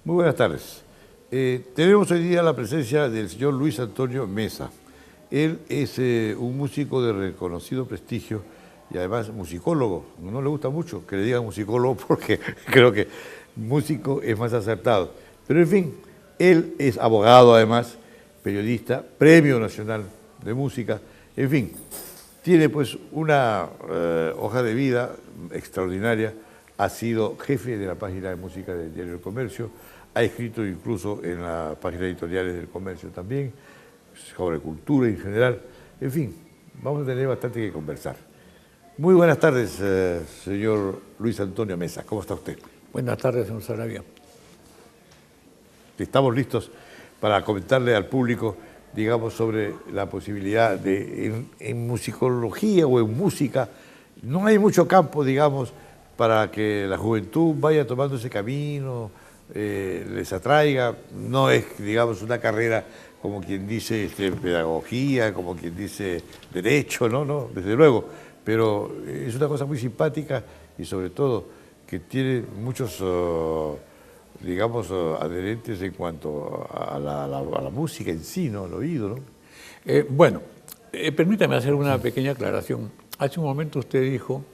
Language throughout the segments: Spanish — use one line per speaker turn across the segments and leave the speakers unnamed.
Muy buenas tardes. Tenemos hoy día la presencia del señor Luis Antonio Mesa. Él es un músico de reconocido prestigio y además musicólogo. No le gusta mucho que le digan musicólogo porque creo que músico es más acertado. Pero en fin, él es abogado además, periodista, Premio Nacional de Música, en fin, tiene pues una hoja de vida extraordinaria. Ha sido jefe de la página de música del diario El Comercio, ha escrito incluso en las páginas editoriales del Comercio también, sobre cultura en general. En fin, vamos a tener bastante que conversar. Muy buenas tardes, señor Luis Antonio Mesa. ¿Cómo está usted?
Buenas tardes, señor Sarabia.
Estamos listos para comentarle al público, digamos, sobre la posibilidad de, en musicología o en música, no hay mucho campo, digamos, para que la juventud vaya tomando ese camino, les atraiga. No es, digamos, una carrera como quien dice pedagogía, como quien dice derecho, no, desde luego, pero es una cosa muy simpática y sobre todo que tiene muchos, digamos, adherentes en cuanto a la música en sí, ¿no? Al oído, ¿no?
Permítame hacer una pequeña aclaración. Hace un momento usted dijo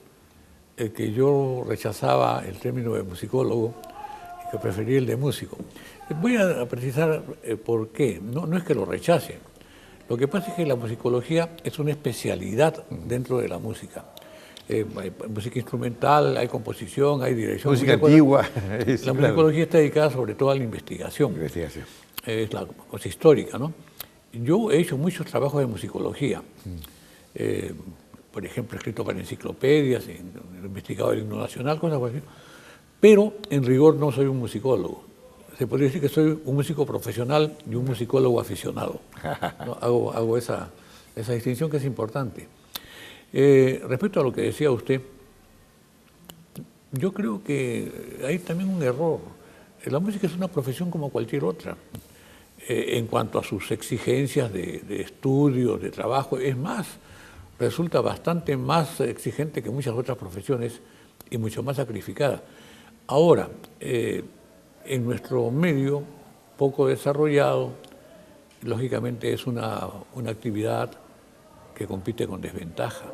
que yo rechazaba el término de musicólogo y que prefería el de músico. Voy a precisar por qué. No es que lo rechace. Lo que pasa es que la musicología es una especialidad dentro de la música. Hay música instrumental, hay composición, hay dirección.
Música antigua.
La musicología está dedicada sobre todo a la investigación. Es la cosa histórica, ¿no? Yo he hecho muchos trabajos de musicología. Por ejemplo, he escrito para enciclopedias, he investigado el himno nacional, cosas así. Pero en rigor no soy un musicólogo. Se podría decir que soy un músico profesional y un musicólogo aficionado, ¿no? Hago esa distinción que es importante. Respecto a lo que decía usted, yo creo que hay también un error. La música es una profesión como cualquier otra, en cuanto a sus exigencias de estudio, de trabajo. Es más, resulta bastante más exigente que muchas otras profesiones y mucho más sacrificada. Ahora, en nuestro medio, poco desarrollado, lógicamente es una actividad que compite con desventaja.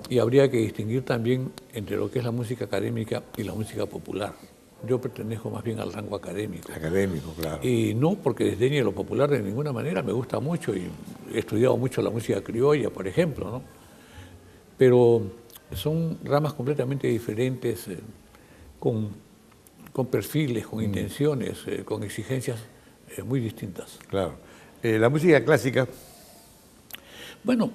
Y habría que distinguir también entre lo que es la música académica y la música popular. Yo pertenezco más bien al rango académico.
Académico, claro.
Y no porque desdeñe lo popular de ninguna manera, me gusta mucho y he estudiado mucho la música criolla, por ejemplo, ¿no? Pero son ramas completamente diferentes, con perfiles, con intenciones, con exigencias muy distintas.
Claro. La música clásica.
Bueno,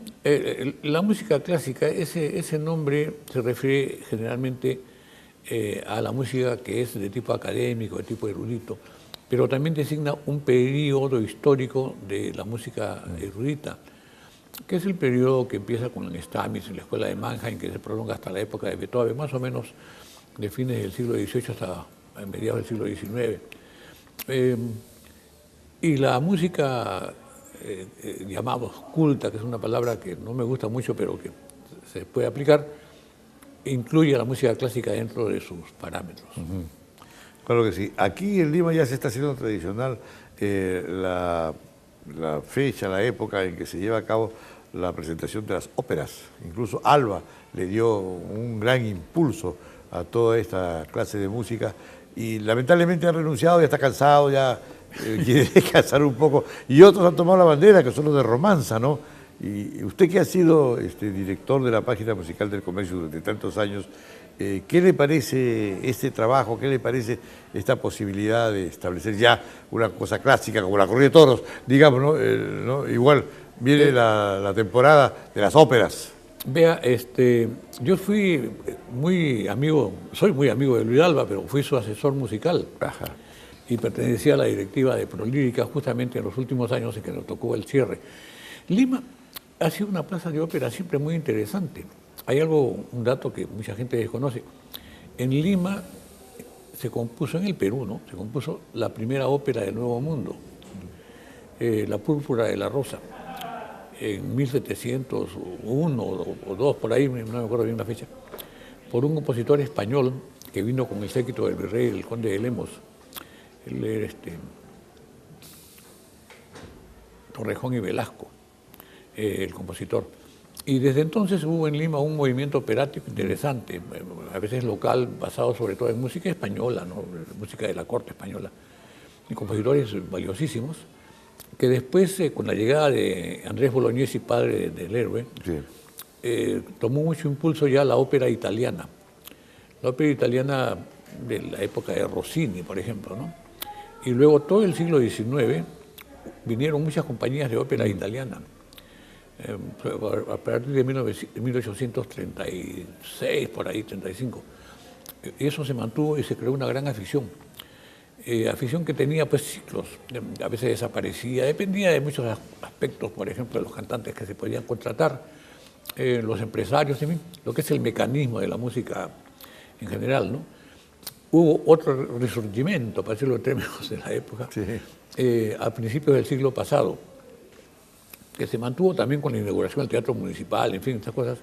la música clásica, ese nombre se refiere generalmente a la música que es de tipo académico, de tipo erudito, pero también designa un periodo histórico de la música erudita, que es el periodo que empieza con el Stamitz en la escuela de Mannheim, que se prolonga hasta la época de Beethoven, más o menos de fines del siglo XVIII hasta mediados del siglo XIX. Y la música, llamamos culta, que es una palabra que no me gusta mucho, pero que se puede aplicar, incluye a la música clásica dentro de sus parámetros.
Claro que sí. Aquí en Lima ya se está haciendo tradicional la fecha, la época en que se lleva a cabo la presentación de las óperas. Incluso Alba le dio un gran impulso a toda esta clase de música y lamentablemente ha renunciado, ya está cansado, ya quiere descansar un poco. Y otros han tomado la bandera, que son los de Romanza, ¿no? Y usted que ha sido director de la página musical del Comercio durante tantos años, ¿qué le parece este trabajo? ¿Qué le parece esta posibilidad de establecer ya una cosa clásica como la corrida de toros? Digamos, ¿no? Igual viene la temporada de las óperas.
Vea, yo fui muy amigo, soy muy amigo de Luis Alba, pero fui su asesor musical.
Ajá.
Y pertenecía a la directiva de Prolírica justamente en los últimos años en que nos tocó el cierre. Lima ha sido una plaza de ópera siempre muy interesante. Hay un dato que mucha gente desconoce. En Lima se compuso, en el Perú, ¿no? Se compuso la primera ópera del Nuevo Mundo, La Púrpura de la Rosa, en 1701 o 2, por ahí, no me acuerdo bien la fecha, por un compositor español que vino con el séquito del virrey, el conde de Lemos. Él era Torrejón y Velasco, el compositor. Y desde entonces hubo en Lima un movimiento operático interesante, a veces local, basado sobre todo en música española, ¿no? Música de la corte española, y compositores valiosísimos, que después, con la llegada de Andrés Bolognesi, padre del héroe, sí, tomó mucho impulso ya la ópera italiana. La ópera italiana de la época de Rossini, por ejemplo, ¿no? Y luego todo el siglo XIX vinieron muchas compañías de ópera italiana. A partir de 1836, por ahí, 35. Eso se mantuvo y se creó una gran afición. Afición que tenía pues ciclos, a veces desaparecía, dependía de muchos aspectos, por ejemplo, de los cantantes que se podían contratar, los empresarios, en fin, lo que es el mecanismo de la música en general, ¿no? Hubo otro resurgimiento, para decirlo en términos de la época, sí, a principios del siglo pasado, que se mantuvo también con la inauguración del Teatro Municipal, en fin, estas cosas,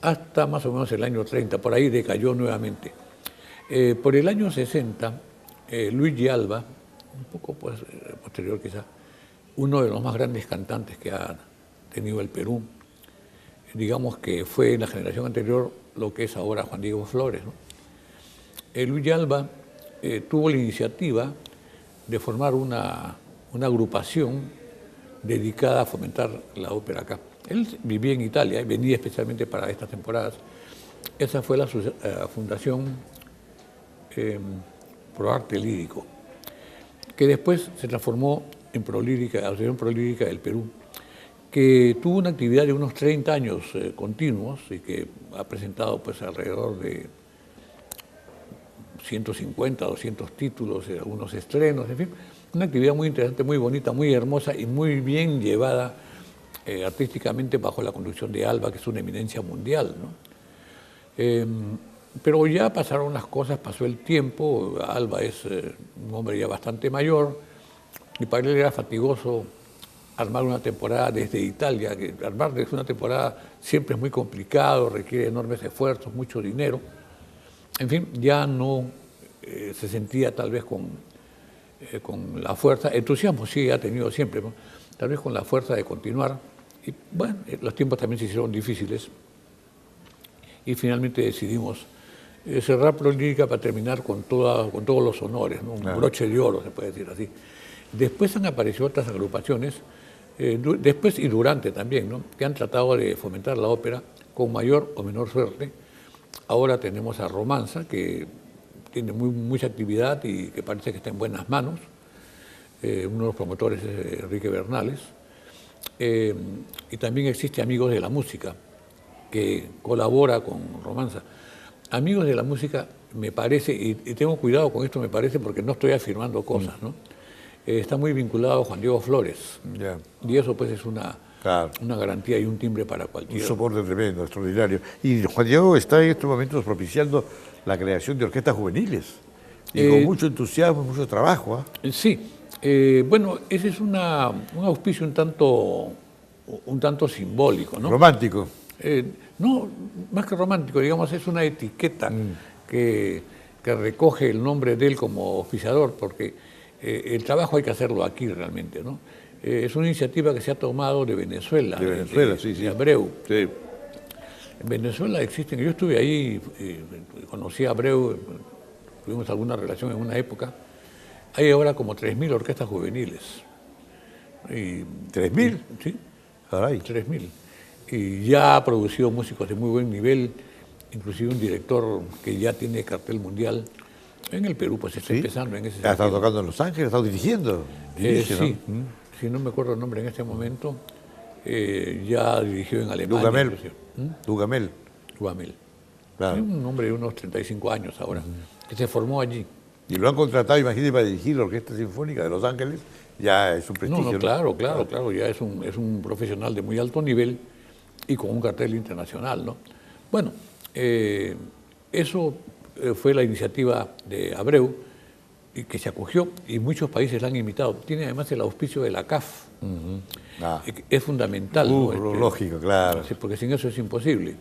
hasta más o menos el año 30, por ahí decayó nuevamente. Por el año 60, Luigi Alba, un poco pues, posterior quizá, uno de los más grandes cantantes que ha tenido el Perú, digamos que fue en la generación anterior lo que es ahora Juan Diego Flores, ¿no? Luigi Alba tuvo la iniciativa de formar una agrupación dedicada a fomentar la ópera acá. Él vivía en Italia y venía especialmente para estas temporadas. Esa fue la fundación Pro Arte Lírico, que después se transformó en Asociación Prolírica del Perú, que tuvo una actividad de unos 30 años continuos y que ha presentado pues alrededor de 150, 200 títulos, algunos estrenos, en fin, una actividad muy interesante, muy bonita, muy hermosa y muy bien llevada artísticamente bajo la conducción de Alba, que es una eminencia mundial, ¿no? Pero ya pasaron las cosas, pasó el tiempo, Alba es un hombre ya bastante mayor y para él era fatigoso armar una temporada desde Italia, que armar desde una temporada siempre es muy complicado, requiere enormes esfuerzos, mucho dinero. En fin, ya no se sentía tal vez con la fuerza, entusiasmo sí ha tenido siempre, ¿no? Tal vez con la fuerza de continuar. Y bueno, los tiempos también se hicieron difíciles y finalmente decidimos cerrar Prolírica para terminar con todos los honores, ¿no? Un broche de oro, se puede decir así. Después han aparecido otras agrupaciones, después y durante también, ¿no? Que han tratado de fomentar la ópera con mayor o menor suerte. Ahora tenemos a Romanza, que tiene mucha actividad y que parece que está en buenas manos. Uno de los promotores es Enrique Bernales. Y también existe Amigos de la Música, que colabora con Romanza. Amigos de la Música, me parece, y tengo cuidado con esto, me parece, porque no estoy afirmando cosas, ¿no? Está muy vinculado a Juan Diego Flores. Yeah. Y eso pues es una garantía y un timbre para cualquiera.
Un soporte tremendo, extraordinario. Y Juan Diego está en estos momentos propiciando la creación de orquestas juveniles. Y con mucho entusiasmo, mucho trabajo.
Sí. Bueno, ese es un auspicio un tanto simbólico, ¿no?
Romántico.
No, más que romántico, digamos, es una etiqueta que recoge el nombre de él como auspiciador, porque el trabajo hay que hacerlo aquí realmente, ¿no? Es una iniciativa que se ha tomado de Venezuela.
De Venezuela, sí.
De Abreu.
Sí.
En Venezuela existen, yo estuve ahí, conocí a Abreu, tuvimos alguna relación en una época. Hay ahora como 3.000 orquestas juveniles.
¿3.000?
Sí,
Caray.
3.000. Y ya ha producido músicos de muy buen nivel, inclusive un director que ya tiene cartel mundial. En el Perú pues está empezando en ese sentido.
¿Ha estado tocando en Los Ángeles? ¿Ha estado dirigiendo?
Sí, si no me acuerdo el nombre en este momento, ya dirigió en Alemania.
Dugamel.
Dugamel.
Claro.
Es un hombre de unos 35 años ahora, que se formó allí.
Y lo han contratado, imagínate, para dirigir la Orquesta Sinfónica de Los Ángeles, ya es un prestigio.
Claro, ya es un profesional de muy alto nivel y con un cartel internacional, ¿no? Bueno, eso fue la iniciativa de Abreu, y que se acogió, y muchos países la han imitado. Tiene además el auspicio de la CAF. Es fundamental, ¿no?
Lógico, claro.
Sí, porque sin eso es imposible.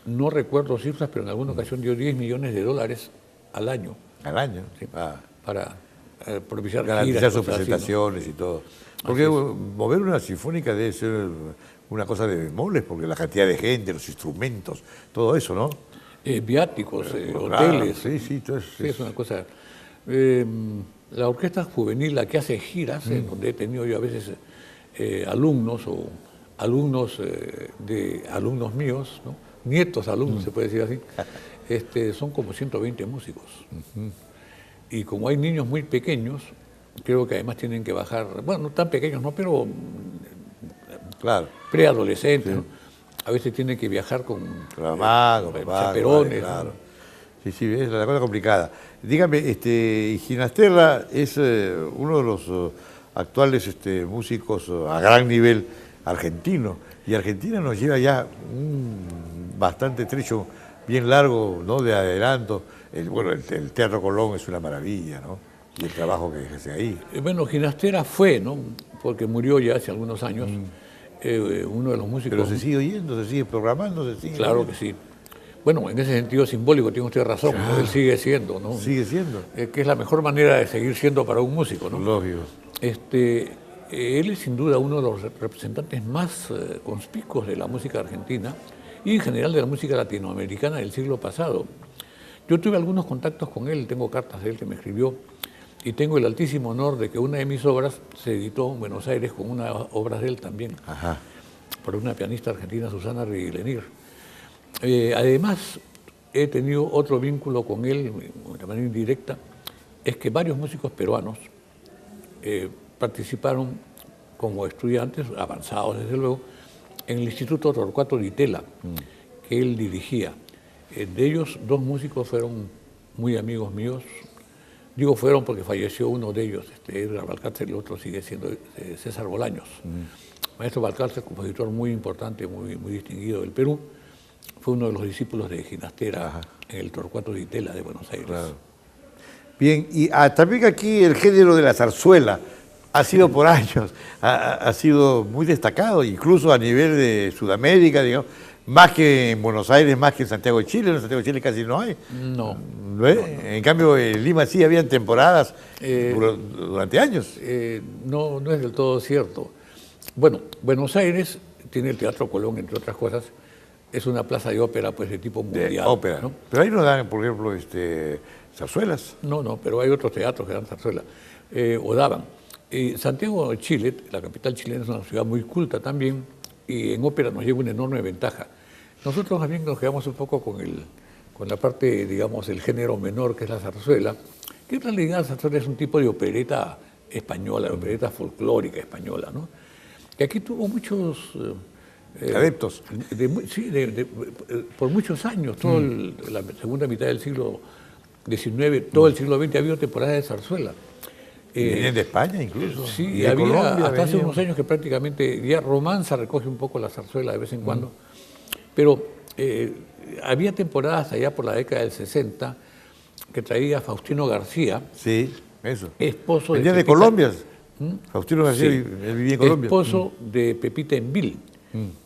No recuerdo cifras, pero en alguna ocasión dio $10 millones al año.
¿Al año?
Sí, para propiciar
garantizar
giras,
sus
cosas así,
presentaciones y todo. Porque mover una sinfónica debe ser una cosa de bemoles, porque la cantidad de gente, los instrumentos, todo eso, ¿no?
Viáticos,
Claro,
hoteles.
sí, sí, todo eso.
Sí, es una cosa. La orquesta juvenil, la que hace giras, en donde he tenido yo a veces alumnos o alumnos de alumnos míos, ¿no? Nietos alumnos, se puede decir así, son como 120 músicos. Y como hay niños muy pequeños, creo que además tienen que bajar, bueno, no tan pequeños, no, pero
Claro.
preadolescentes, ¿no? A veces tienen que viajar con
Mamá, con papá,
chaperones.
claro.
¿no?
Sí, sí, es la cosa complicada. Dígame, Ginasterra es uno de los actuales músicos a gran nivel argentino, y Argentina nos lleva ya un bastante trecho bien largo, ¿no?, de adelanto. Bueno, el Teatro Colón es una maravilla, ¿no? Y el trabajo que hace ahí.
Bueno, Ginastera fue, ¿no? Porque murió ya hace algunos años, uno de los músicos.
Pero se sigue oyendo, se sigue programando, se sigue.
Claro que sí. Bueno, en ese sentido simbólico tiene usted razón, ¿no? Él sigue siendo, ¿no?
Sigue siendo.
Que es la mejor manera de seguir siendo para un músico, ¿no?
Lógico.
Él es sin duda uno de los representantes más conspicuos de la música argentina y en general de la música latinoamericana del siglo pasado. Yo tuve algunos contactos con él, tengo cartas de él que me escribió y tengo el altísimo honor de que una de mis obras se editó en Buenos Aires con unas obras de él también,
Ajá.
por una pianista argentina, Susana Rilenir. Además, he tenido otro vínculo con él de manera indirecta, es que varios músicos peruanos participaron como estudiantes, avanzados desde luego, en el Instituto Torcuato Di Tella, que él dirigía. De ellos, dos músicos fueron muy amigos míos. Digo fueron porque falleció uno de ellos, Edgar Valcárcel, el otro sigue siendo César Bolaños. Maestro Valcárcel, compositor muy importante, muy distinguido del Perú, fue uno de los discípulos de Ginastera en el Torcuato Di Tella de Buenos Aires.
Claro. Bien, y también aquí el género de la zarzuela ha sido por años, ha sido muy destacado, incluso a nivel de Sudamérica, digamos, más que en Buenos Aires, más que en Santiago de Chile. En Santiago de Chile casi no hay.
No.
¿No es? En cambio, en Lima sí habían temporadas durante años.
No es del todo cierto. Bueno, Buenos Aires tiene el Teatro Colón, entre otras cosas. Es una plaza de ópera pues de tipo mundial.
De ópera,
¿no?
Pero ahí no dan, por ejemplo, zarzuelas.
No, pero hay otros teatros que dan zarzuela, o daban. Santiago de Chile, la capital chilena, es una ciudad muy culta también, y en ópera nos lleva una enorme ventaja. Nosotros también nos quedamos un poco con la parte, digamos, el género menor, que es la zarzuela, que en realidad la zarzuela es un tipo de opereta española, de opereta folclórica española, ¿no? Que aquí tuvo muchos...
adeptos.
Por muchos años, la segunda mitad del siglo XIX, todo el siglo XX ha habido temporadas de zarzuela.
Vienen de España incluso.
Sí,
y de
había
Colombia
hasta hace
venían.
unos años que prácticamente ya Romanza recoge un poco la zarzuela de vez en cuando, pero había temporadas allá por la década del 60 que traía Faustino García,
Sí, eso.
esposo
Venía de
Pepita-
Colombia. Faustino García,
Sí.
él vivía en Colombia.
esposo de Pepita Envil.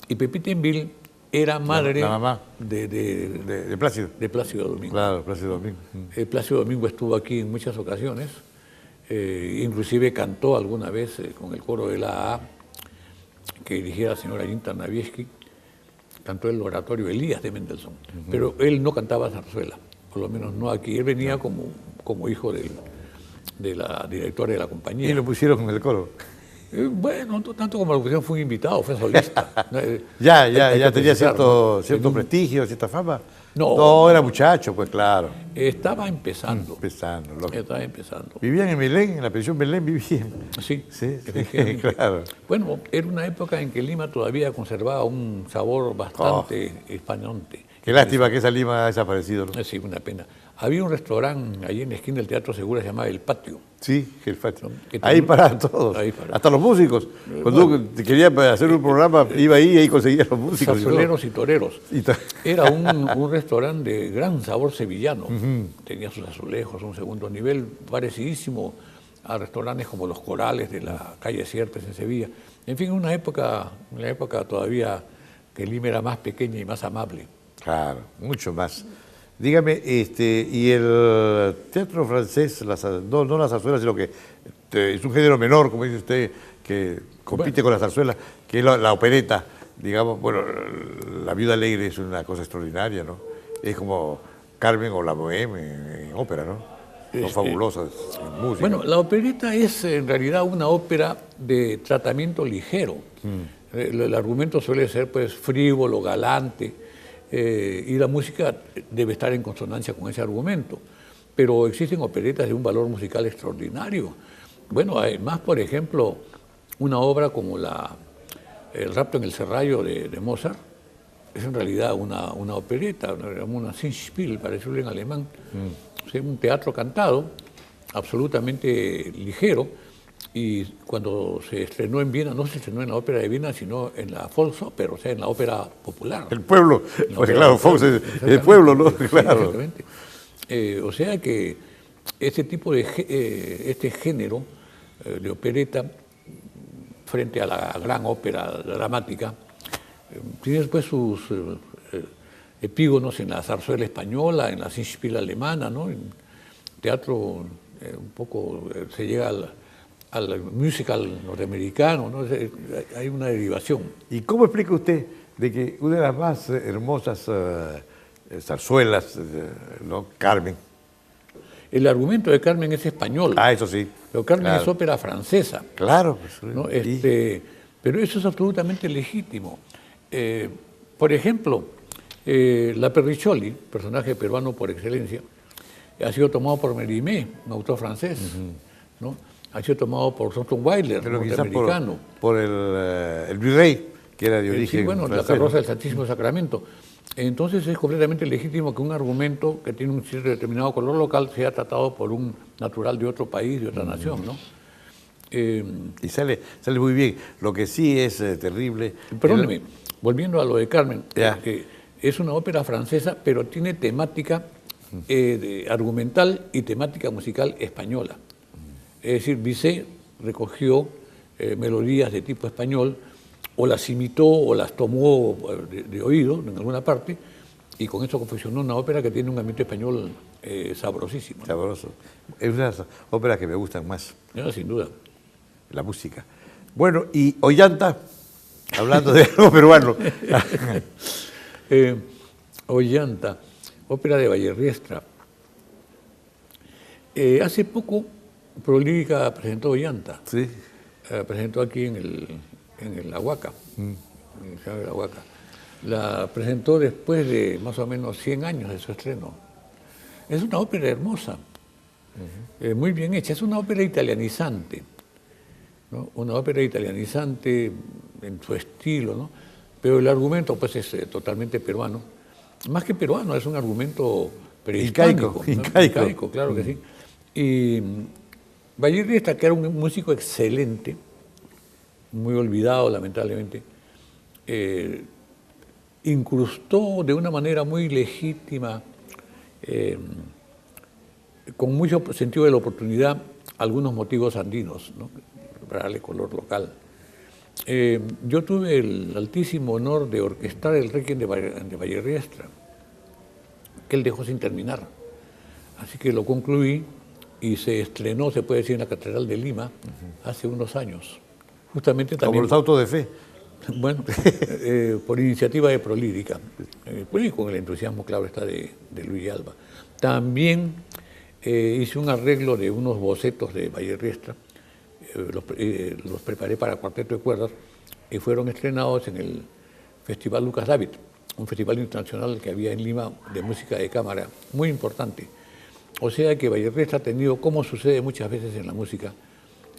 Y Pepita Envil era madre
la mamá.
de
Plácido.
Plácido Domingo.
Claro, Plácido Domingo.
Plácido Domingo estuvo aquí en muchas ocasiones, inclusive cantó alguna vez con el coro de la AA, que dirigía la señora Ginta Navieski, cantó el oratorio Elías de Mendelssohn, pero él no cantaba zarzuela, por lo menos no aquí, él venía como hijo de la directora de la compañía.
Y lo pusieron con el coro.
Bueno, no tanto como la oposición, fue un invitado, fue solista.
Ya
Hay que
tenía
precisar, ¿no?
cierto prestigio, cierta fama.
No,
era muchacho, pues claro.
Estaba empezando.
Empezando, lógico.
Estaba empezando.
Vivían en Belén, en la pensión Belén vivían.
Sí,
Sí,
efectivamente.
claro.
Bueno, era una época en que Lima todavía conservaba un sabor bastante españolante.
Qué lástima que esa Lima ha desaparecido, ¿no?
Sí, una pena. Había un restaurante allí en la esquina del Teatro Segura, se llamaba El Patio.
Sí, el patio.
Que
Ahí
tenía-
para todos,
Ahí para-
hasta los músicos. Cuando uno quería hacer un programa, iba ahí y ahí conseguía los músicos. y todo.
Zarzueleros y toreros.
Y ta-
Era un restaurante de gran sabor sevillano. Tenía sus azulejos, un segundo nivel, parecidísimo a restaurantes como Los Corales de la calle Sierpes en Sevilla. En fin, una época todavía que Lima era más pequeña y más amable.
Claro, mucho más. Dígame, y el teatro francés, no la zarzuela, sino que es un género menor, como dice usted, que compite con la zarzuela, que es la opereta, digamos, bueno, La Viuda Alegre es una cosa extraordinaria, ¿no? Es como Carmen o La Bohème en ópera, ¿no? Son fabulosas en música.
Bueno, la opereta es en realidad una ópera de tratamiento ligero. El argumento suele ser pues frívolo, galante, y la música debe estar en consonancia con ese argumento. Pero existen operetas de un valor musical extraordinario. Bueno, además, por ejemplo, una obra como El rapto en el serrallo de Mozart es en realidad una opereta, una Singspiel, para decirlo en alemán. O sea, un teatro cantado, absolutamente ligero, y cuando se estrenó en Viena, no se estrenó en la ópera de Viena, sino en la Volksoper, o sea, en la ópera popular.
El pueblo, pues claro, Fox es el pueblo, ¿no?
Sí,
Claro.
exactamente. O sea que este tipo de este género de opereta, frente a la gran ópera dramática, tiene después sus epígonos en la zarzuela española, en la Singspiel alemana, ¿no? En teatro un poco se llega al musical norteamericano, ¿no? Hay una derivación.
¿Y cómo explica usted de que una de las más hermosas zarzuelas, ¿no? Carmen?
El argumento de Carmen es español.
Ah, eso sí.
Pero Carmen
claro.
es ópera francesa.
Claro. Pues,
¿no? Pero eso es absolutamente legítimo. Por ejemplo, la Perriccioli, personaje peruano por excelencia, ha sido tomado por Mérimée, un autor francés, ¿no? Ha sido tomado por Thornton Wilder, norteamericano.
Por el virrey, que era de origen
sí, bueno,
francés,
la carroza
¿no?
del Santísimo Sacramento. Entonces es completamente legítimo que un argumento que tiene un cierto determinado color local sea tratado por un natural de otro país, de otra nación, ¿no?
Y sale muy bien. Lo que sí es terrible...
Perdóneme, volviendo a lo de Carmen, que es una ópera francesa, pero tiene temática argumental y temática musical española. Es decir, Bizet recogió melodías de tipo español, o las imitó o las tomó de oído en alguna parte, y con eso confeccionó una ópera que tiene un ambiente español sabrosísimo, ¿no?
Sabroso. Es una de las óperas que me gustan más.
Sin duda.
La música. Bueno, y Ollanta, hablando de algo peruano.
Ollanta, ópera de Vallerriestra. Hace poco Prolírica presentó Ollanta.
Sí.
Presentó aquí en el La Huaca, en el Teatro de La Huaca. La presentó después de más o menos 100 años de su estreno. Es una ópera hermosa, muy bien hecha. Es una ópera italianizante, ¿no? Una ópera italianizante en su estilo, ¿no? Pero el argumento pues es totalmente peruano. Más que peruano, es un argumento prehispánico.
Incaico,
claro que sí. Y Vallerriestra, que era un músico excelente, muy olvidado lamentablemente, incrustó de una manera muy legítima, con mucho sentido de la oportunidad, algunos motivos andinos, ¿no? Para darle color local. Yo tuve el altísimo honor de orquestar el Requiem de Vallerriestra, que él dejó sin terminar. Así que lo concluí y se estrenó, se puede decir, en la Catedral de Lima hace unos años. Justamente también,
como los autos de fe.
Bueno, por iniciativa de Prolírica, y con el entusiasmo, claro está, de Luis Alba. También hice un arreglo de unos bocetos de Vallerriestra, los preparé para cuarteto de cuerdas y fueron estrenados en el Festival Lucas David, un festival internacional que había en Lima de música de cámara, muy importante. O sea que Vallerriestra ha tenido, como sucede muchas veces en la música,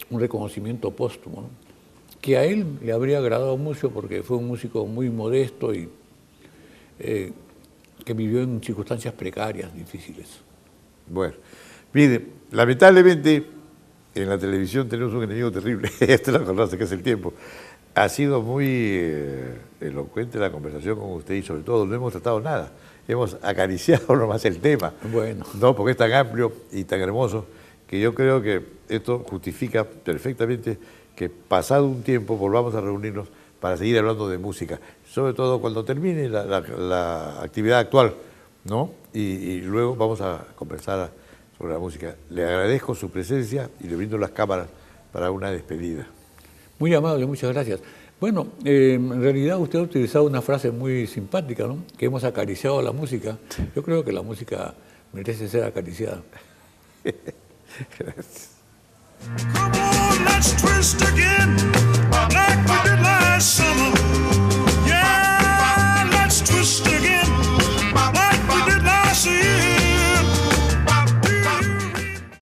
un reconocimiento póstumo, ¿no? Que a él le habría agradado mucho porque fue un músico muy modesto y que vivió en circunstancias precarias, difíciles.
Bueno, mire, lamentablemente en la televisión tenemos un enemigo terrible, este lo conoce, que es el tiempo. Ha sido muy elocuente la conversación con usted y sobre todo no hemos tratado nada. Hemos acariciado nomás el tema.
Bueno.
No, porque es tan amplio y tan hermoso que yo creo que esto justifica perfectamente que pasado un tiempo volvamos a reunirnos para seguir hablando de música, sobre todo cuando termine la actividad actual ¿no? Y luego vamos a conversar sobre la música. Le agradezco su presencia y le brindo las cámaras para una despedida.
Muy amable, muchas gracias. Bueno, en realidad usted ha utilizado una frase muy simpática, ¿no? Que hemos acariciado la música. Yo creo que la música merece ser acariciada.
Gracias.
Come on, let's twist again.